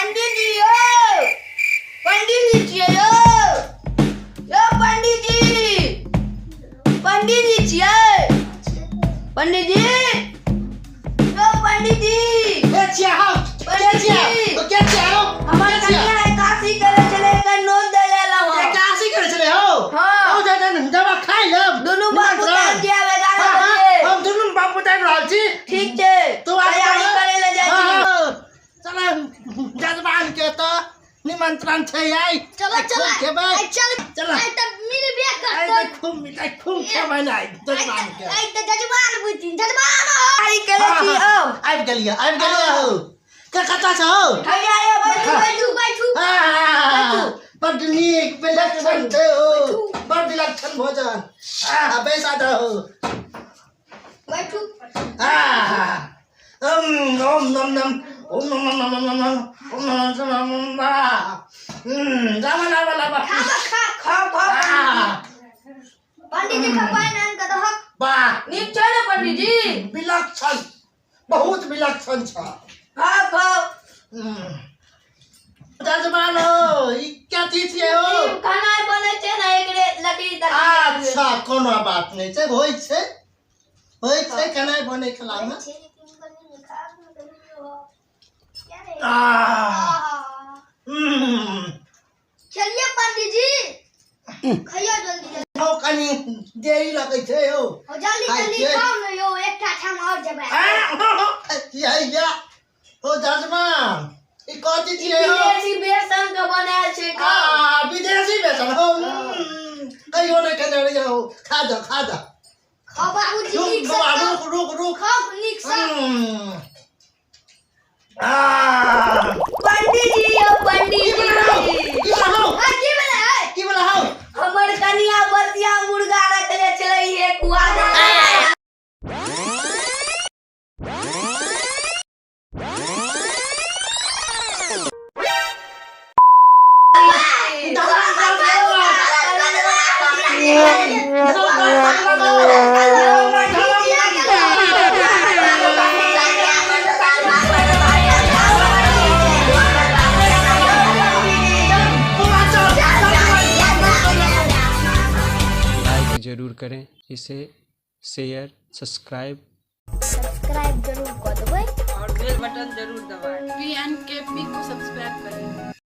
पंडित जी हो, पंडित जी छियै यो पंडित जी छियै, पंडित जी यो पंडित जी हमर कन्या काशी करे चले का नोट दे लेला हूं। काशी करे चले हो हां ओ दवा खाइ लेब दुनु बाबू टाइम के आवे गाना हम दुनु बाबू टाइम रहल छी। ठीक छै तू तैयारी करे ले जाइ छी। चला जजमान के तो निमंत्रण छै आई। चलो के भाई चल चला आई त मेरे बियाह आई करत खूब मिठाई खूब खेबै ना जजमान के आई त जजमान बुझिन जजमान हो तैयारी करे छी अब आबि गेलिए हो के कता छ हो हैया यो बैठू बड़ नीक विलक्षण छै हो बड़ विलक्षण भोजन बैसा दहो बैठू ओम नम नम ओम नम नम नम नम ओम नम नम नम जामना वाला खा पंडित जी का पानी नाम का दहक वाह नीक छै ने पंडित जी विलक्षण बहुत विलक्षण छ खाओ जजमान हो ई क्या चीज छै हो खाना बने छै ना एकरे लकड़ी तक अच्छा कोनो बात नहीं छै होय छै खाना बने खला में चलिए पंडित जी खाइयो जल्दी हो कनी देरी लगे छै हो जल्दी खाओ न यो एकटा ठाम और जेबै या हो जजमान ई कथि छियै हो विदेशी बेसन का बनायल छै खाओ विदेशी बेसन हो कहियो नहीं खेने रहिए हो खा जा खाओ बाबूजी नीक से खाओ रुक खाओ नीक से पंडित जी यो पंडित जी की बोला हो हमर कन्या बसिया मुर्गा रखले चलै है कुआ जरूर करें इसे शेयर सब्सक्राइब जरूर कर देबै और बेल बटन जरूर दबाएं। PNKP को सब्सक्राइब करें।